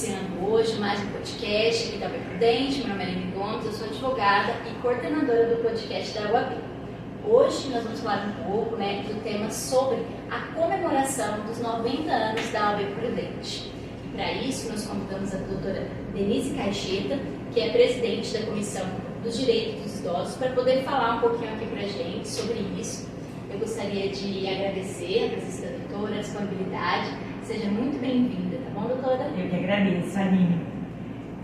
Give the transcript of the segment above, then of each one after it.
iniciando hoje mais um podcast aqui da UAB Prudente. Meu nome é Aline Gomes, eu sou advogada e coordenadora do podcast da UAB. Hoje nós vamos falar um pouco do tema sobre a comemoração dos 90 anos da UAB Prudente. E para isso nós convidamos a doutora Denise Caixeta, que é presidente da Comissão dos Direitos dos Idosos, para poder falar um pouquinho aqui para a gente sobre isso. Eu gostaria de agradecer a presença da doutora, a disponibilidade. Seja muito bem-vinda, tá bom, doutora? Eu que agradeço, Aline.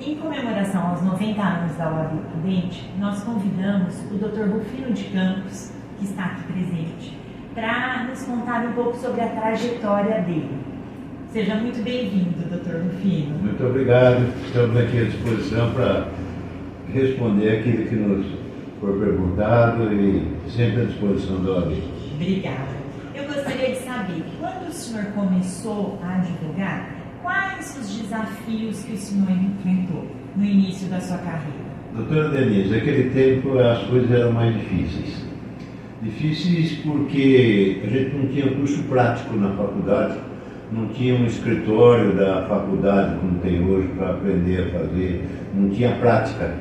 Em comemoração aos 90 anos da UAB Prudente, nós convidamos o Dr. Rufino de Campos, que está aqui presente, para nos contar um pouco sobre a trajetória dele. Seja muito bem-vindo, Dr. Rufino. Muito obrigado. Estamos aqui à disposição para responder aquilo que nos for perguntado e sempre à disposição da OAB. Obrigada. Eu gostaria de saber, quando o senhor começou a advogar, quais os desafios que o senhor enfrentou no início da sua carreira? Doutora Denise, naquele tempo as coisas eram mais difíceis. Difíceis porque a gente não tinha curso prático na faculdade, não tinha um escritório da faculdade como tem hoje para aprender a fazer, não tinha prática.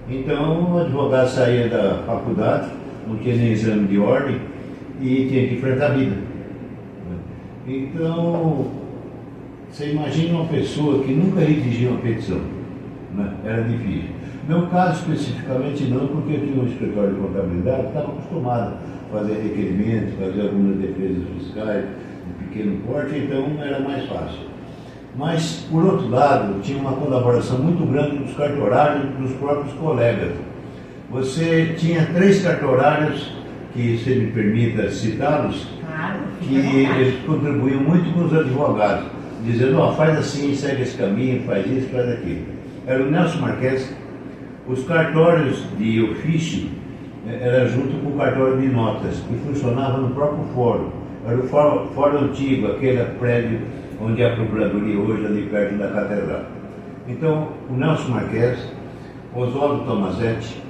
Então o advogado saía da faculdade, não tinha nem exame de ordem e tinha que enfrentar a vida. Então, você imagina uma pessoa que nunca redigia uma petição, né? Era difícil. No meu caso especificamente não, porque eu tinha um escritório de contabilidade, estava acostumado a fazer requerimentos, fazer algumas defesas fiscais de pequeno porte, então era mais fácil. Mas, por outro lado, tinha uma colaboração muito grande dos cartorários e dos próprios colegas. Você tinha 3 cartorários, que se me permita citá-los, que eles contribuíam muito com os advogados, dizendo, faz assim, segue esse caminho, faz isso, faz aquilo. Era o Nelson Marques. Os cartórios de ofício era junto com o cartório de notas, que funcionava no próprio fórum. Era o fórum antigo, aquele prédio onde é a Procuradoria hoje, ali perto da Catedral. Então, o Nelson Marques, Oswaldo Tomazetti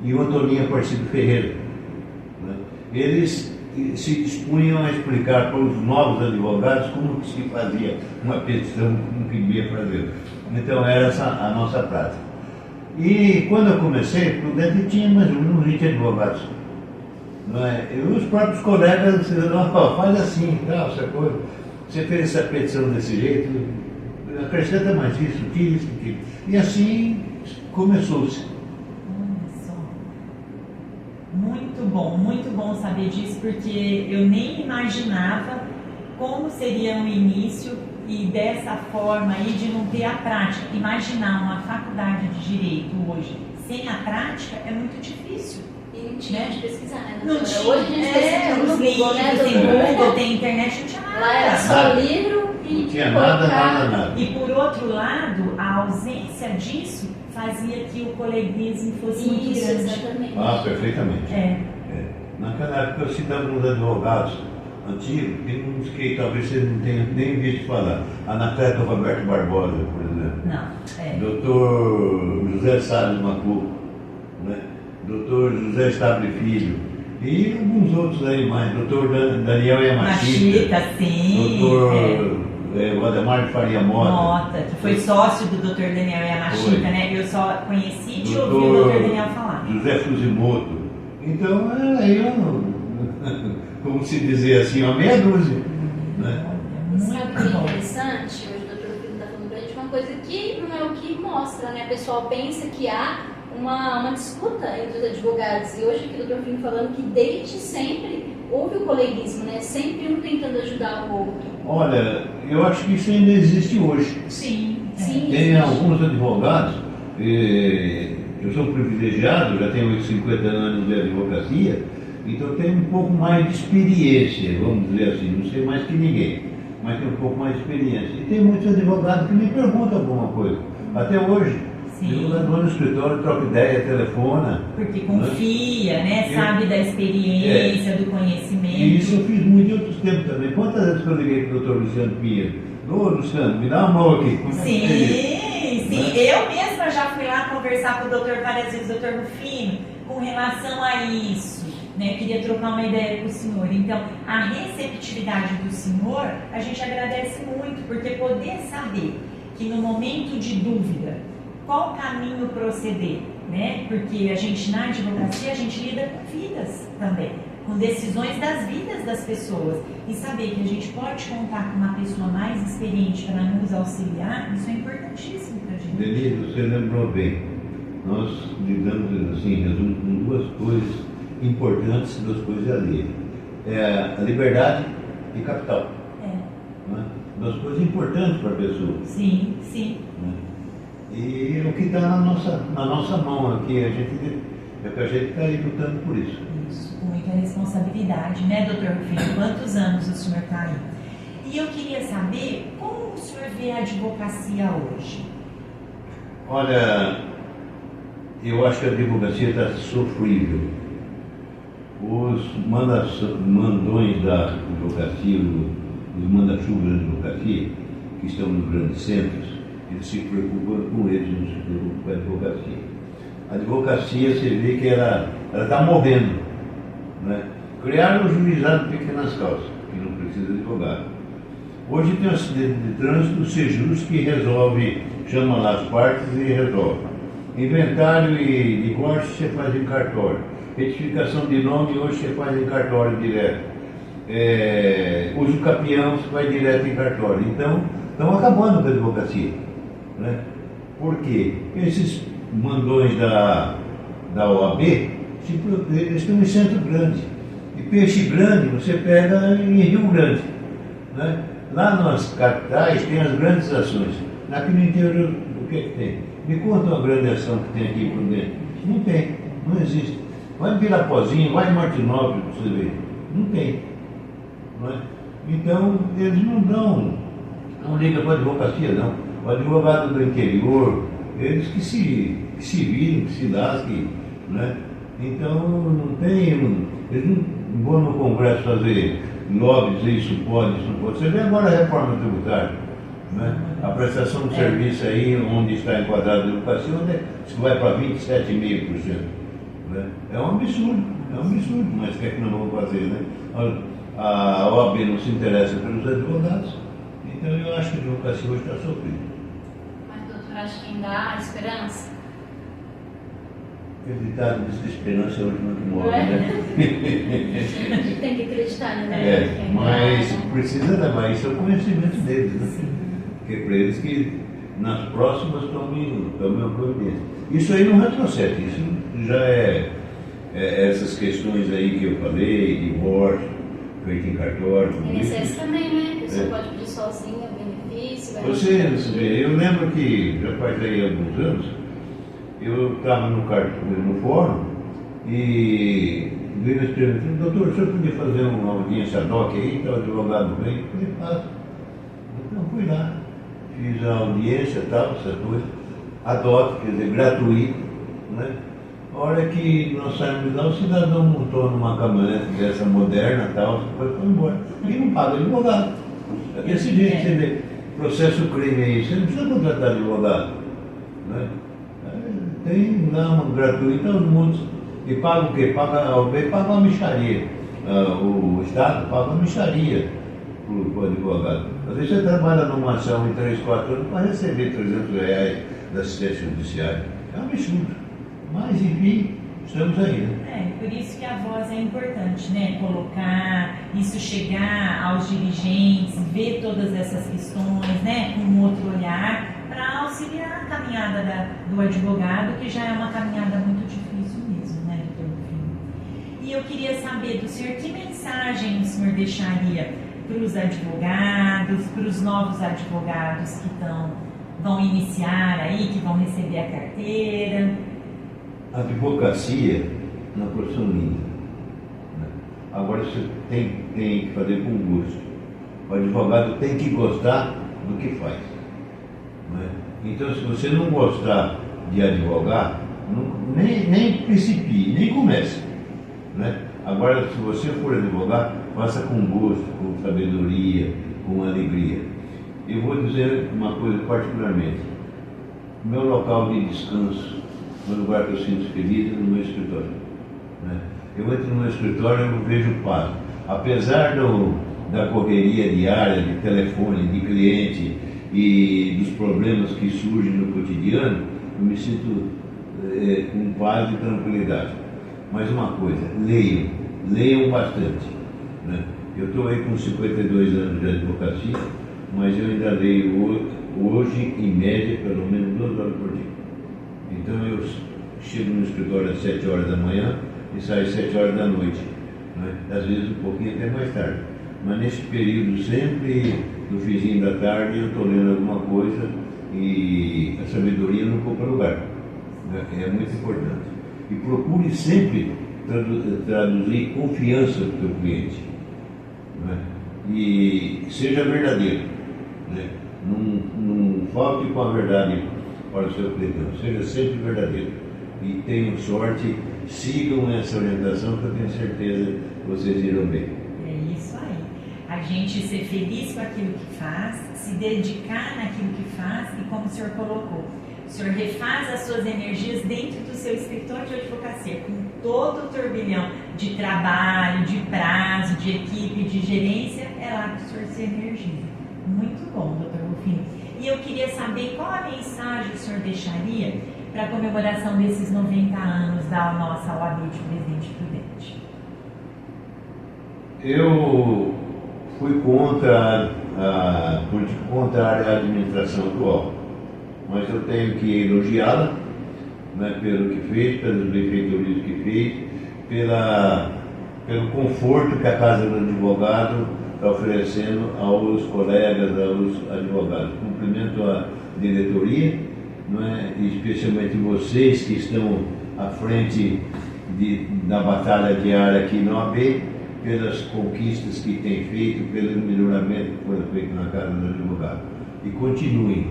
e o Antoninho Aparecido Ferreira, né? Eles se dispunham a explicar para os novos advogados como se fazia uma petição, como que devia fazer. Então, era essa a nossa prática. E quando eu comecei, Prudente tinha mais ou menos 20 advogados. Não é? E os próprios colegas disseram, faz assim, tal, essa coisa. Você fez essa petição desse jeito, acrescenta mais isso, tira isso, aquilo. E assim começou-se. Olha só. Muito bom saber disso, porque eu nem imaginava como seria o início e dessa forma aí de não ter a prática. Imaginar uma faculdade de Direito hoje sem a prática é muito difícil. E não tinha de pesquisar, né? Não tinha. Hoje a gente pesquisa no Google, né? Tem Google, tem internet, não tinha nada. Lá era só livro e não tinha nada. E por outro lado, a ausência disso fazia que o coleguismo fosse muito grande. Exatamente. Perfeitamente. Naquela época eu citava uns advogados antigos, tem uns que talvez você não tenha nem visto falar. Anacleto Roberto Barbosa, por exemplo. Não. Doutor José Salles Macuco, né? Doutor José Stable Filho, e alguns outros aí mais, doutor Daniel Yamashita, sim. Doutor Valdemar de Faria Mota, que foi sócio do doutor Daniel Yamashita, né? Eu só conheci de ouvir o doutor Daniel falar. José Fuzimoto. Então, como se dizer assim, uma meia dúzia. Né? Sabe o que é interessante? Hoje o doutor Rufino está falando pra gente uma coisa que não é o que mostra, né? O pessoal pensa que há uma disputa entre os advogados. E hoje aqui o doutor Rufino falando que desde sempre houve o coleguismo, né? Sempre um tentando ajudar o outro. Olha, eu acho que isso ainda existe hoje. Sim. Tem alguns advogados, eu sou privilegiado, já tenho 50 anos de advocacia, então tenho um pouco mais de experiência, vamos dizer assim, não sei mais que ninguém, mas tenho um pouco mais de experiência. E tem muitos advogados que me perguntam alguma coisa, até hoje. Sim. Eu vou no escritório, troco ideia, telefona. Porque confia, né? Sabe da experiência, do conhecimento. E isso eu fiz muito em outros tempos também. Quantas vezes que eu liguei para o doutor Luciano Pinheiro? Ô, Luciano, me dá uma mão aqui. Sim. Eu mesma já fui lá conversar com o doutor várias vezes, doutor Rufino, com relação a isso. Né? Queria trocar uma ideia com o senhor. Então, a receptividade do senhor, a gente agradece muito, porque poder saber que no momento de dúvida, qual caminho proceder, né? Porque a gente na advocacia, a gente lida com vidas também, com decisões das vidas das pessoas, e saber que a gente pode contar com uma pessoa mais experiente para nos auxiliar, isso é importantíssimo para a gente. Denise, você lembrou bem, nós lidamos, assim, em resumo, com duas coisas importantes, duas coisas alheias, a liberdade e capital. Né? Duas coisas importantes para a pessoa. Sim, sim. Né? E o que está na nossa mão aqui, é que a gente está aí lutando por isso. Isso, com muita responsabilidade, né, doutor Rufino? Quantos anos o senhor está aí? E eu queria saber como o senhor vê a advocacia hoje? Olha, eu acho que a advocacia está sofrível. Os mandões da advocacia, os manda-chuvas da advocacia, que estão nos grandes centros, eles se preocupam com eles, não se preocupam com a advocacia. A advocacia, você vê que ela está morrendo. Né? Criaram o juizado de pequenas causas, que não precisa de advogado. Hoje tem um acidente de trânsito, o Sejus que resolve, chama lá as partes e resolve. Inventário e divórcio você faz em cartório. Retificação de nome hoje você faz em cartório direto. Uso capião você vai direto em cartório. Então, estão acabando com a advocacia. Né? Por quê? Esses mandões da OAB, eles estão em centro grande. E peixe grande você pega em Rio Grande. Né? Lá nas capitais tem as grandes ações. Aqui no interior, o que tem? Me conta uma grande ação que tem aqui por dentro. Não tem, não existe. Vai em Pirapozinho, vai em Martinópolis para você ver. Não tem. Não é? Então, eles não ligam para a advocacia, não. O advogado do interior, eles que se virem, que se lasquem. Né? Então, não tem. Eles não vão no Congresso fazer lobby, dizer isso pode, isso não pode. Você vê agora a reforma tributária. Né? A prestação de serviço aí, onde está enquadrada a educação, isso vai para 27,5%. Né? É um absurdo, mas o que é que nós vamos fazer? Né? A OAB não se interessa pelos advogados, então eu acho que a advocacia hoje está sofrendo. Mas, doutor, acho que ainda há esperança? Acreditar nessa esperança é a última que morre, né? A gente tem que acreditar, né? Mas precisa levar isso ao conhecimento deles, né? Porque é para eles que nas próximas tomem a providência. Isso aí não retrocede, isso já essas questões aí que eu falei, divórcio, feito em cartório. INSS também, né? A pessoa pode pedir sozinha, benefício. Você vê, eu lembro que já faz aí alguns anos, eu estava no fórum e veio me perguntando, doutor, o senhor podia fazer uma audiência ad hoc aí, está o advogado bem? Eu falei, faço. Então fui lá. Fiz a audiência e tal, essa coisa, ad hoc, quer dizer, gratuito, né? A hora que nós saímos lá, o cidadão montou numa caminhonete dessa moderna e tal, depois foi embora. E não paga advogado. Desse jeito, você vê, processo crime aí, você não precisa contratar advogado. Né? Tem lá um gratuito, todo mundo. E paga o quê? Paga uma mixaria. O Estado paga uma mixaria para o advogado. Às vezes você trabalha numa ação em 3, 4 anos para receber R$300 da assistência judiciária. É um absurdo. Mas, enfim, estamos aí, né? Por isso que a voz é importante, né? Colocar, isso chegar aos dirigentes, ver todas essas questões, né? Com um outro olhar, para auxiliar a caminhada do advogado, que já é uma caminhada muito difícil mesmo, né, doutor Rufino? E eu queria saber do senhor, que mensagem o senhor deixaria para os advogados, para os novos advogados que vão iniciar aí, que vão receber a carteira? A advocacia é uma profissão linda. Né? Agora você tem que fazer com gosto. O advogado tem que gostar do que faz. Né? Então, se você não gostar de advogar, nem principie, nem comece. Né? Agora, se você for advogar, faça com gosto, com sabedoria, com alegria. Eu vou dizer uma coisa particularmente. Meu local de descanso, no lugar que eu sinto feliz, é no meu escritório. Né? Eu entro no meu escritório e eu vejo paz. Apesar da correria diária, de telefone, de cliente, e dos problemas que surgem no cotidiano, eu me sinto com paz e tranquilidade. Mas uma coisa, leiam bastante, né? Eu estou aí com 52 anos de advocacia, mas eu ainda leio hoje, em média, pelo menos 2 horas por dia. Então eu chego no escritório às 7 horas da manhã e saio às 7 horas da noite, né? Às vezes um pouquinho até mais tarde. Mas nesse período, sempre no finzinho da tarde, eu estou lendo alguma coisa e a sabedoria não ocupa lugar, né? É muito importante. E procure sempre traduzir confiança para o teu cliente, né? E seja verdadeiro, né? Não falte com a verdade para o seu cliente, seja sempre verdadeiro. E tenham sorte, sigam essa orientação que eu tenho certeza que vocês irão bem. É isso aí. A gente ser feliz com aquilo que faz, se dedicar naquilo que faz e como o senhor colocou, o senhor refaz as suas energias dentro do seu escritório de advocacia, com todo o turbilhão de trabalho, de prazo, de equipe, de gerência, é lá que o senhor se energiza. Muito bom, doutor Rufino. E eu queria saber qual a mensagem que o senhor deixaria para a comemoração desses 90 anos da nossa OAB de Presidente Prudente. Eu fui contra a política contrária à administração atual, mas eu tenho que elogiá-la, né, pelo que fez, pelas benfeitorias que fez, pelo conforto que a Casa do Advogado está oferecendo aos colegas, aos advogados. Cumprimento a diretoria, não é? Especialmente vocês que estão à frente da batalha diária aqui no AB, pelas conquistas que têm feito, pelo melhoramento que foi feito na Casa do Advogado. E continuem,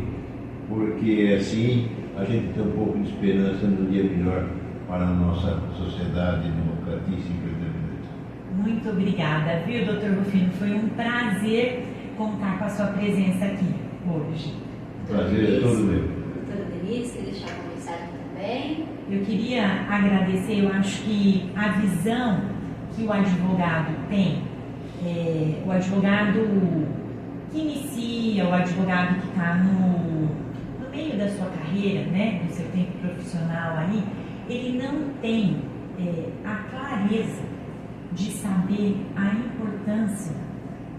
porque assim a gente tem um pouco de esperança no dia melhor para a nossa sociedade democratíssima e independente. Muito obrigada, viu, doutor Rufino? Foi um prazer contar com a sua presença aqui hoje. O prazer é todo meu. Doutora Denise, quer deixar uma mensagem também? Eu queria agradecer, eu acho que a visão que o advogado tem, o advogado que inicia, o advogado que está no meio da sua carreira, né, do seu tempo profissional aí, ele não tem a clareza de saber a importância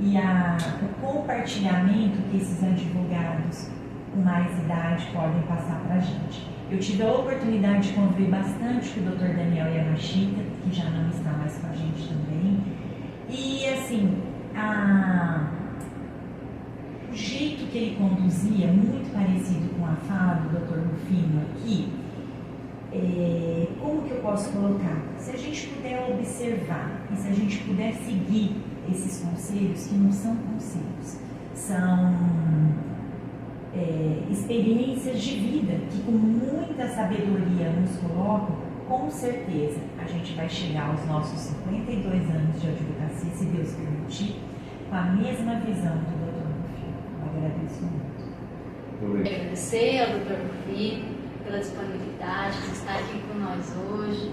e o compartilhamento que esses advogados com mais idade podem passar para a gente. Eu tive a oportunidade de conviver bastante com o Dr. Daniel Yamashita, que já não está mais com a gente também. E assim, o jeito que ele conduzia, muito parecido com a fala do Dr. Rufino aqui, como que eu posso colocar? Se a gente puder observar e se a gente puder seguir esses conselhos, que não são conselhos, são experiências de vida que com muita sabedoria nos colocam, com certeza a gente vai chegar aos nossos 52 anos de advocacia, se Deus permitir, com a mesma visão do Dr. Rufino. Eu agradeço muito. Quero agradecer ao Dr. Rufino pela disponibilidade de estar aqui com nós hoje.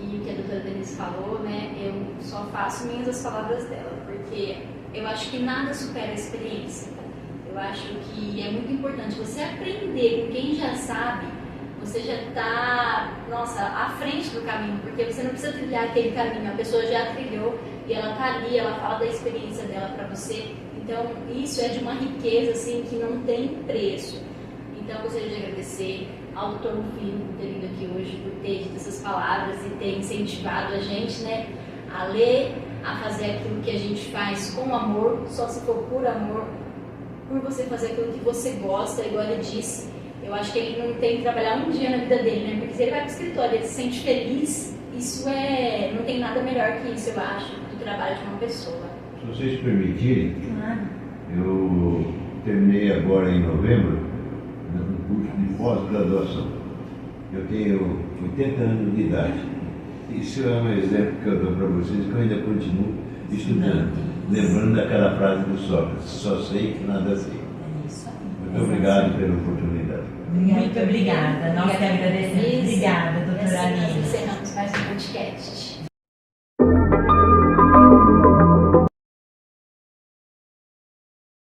E o que a doutora Denise falou, né, eu só faço minhas as palavras dela, porque eu acho que nada supera a experiência. Eu acho que é muito importante você aprender com quem já sabe, você já está, à frente do caminho, porque você não precisa trilhar aquele caminho, a pessoa já trilhou e ela está ali, ela fala da experiência dela para você. Então, isso é de uma riqueza, assim, que não tem preço. Então, eu gostaria de agradecer ao Dr. Rufino por ter vindo aqui hoje, por ter dito essas palavras e ter incentivado a gente, né, a ler, a fazer aquilo que a gente faz com amor, só se for por amor, por você fazer aquilo que você gosta, igual ele disse. Eu acho que ele não tem que trabalhar um dia na vida dele, né, porque se ele vai para o escritório e ele se sente feliz, isso não tem nada melhor que isso, eu acho, do trabalho de uma pessoa. Se vocês permitirem, Claro. eu terminei agora em novembro um curso de pós-graduação. Eu tenho 80 anos de idade. Isso é um exemplo que eu dou para vocês, que eu ainda continuo estudando, lembrando daquela frase do Sócrates: só sei que nada sei. É isso aí. Muito obrigado pela oportunidade. Muito obrigada. Nós que agradecemos. Obrigada, doutora Aline. Aline. Nós encerramos mais um podcast.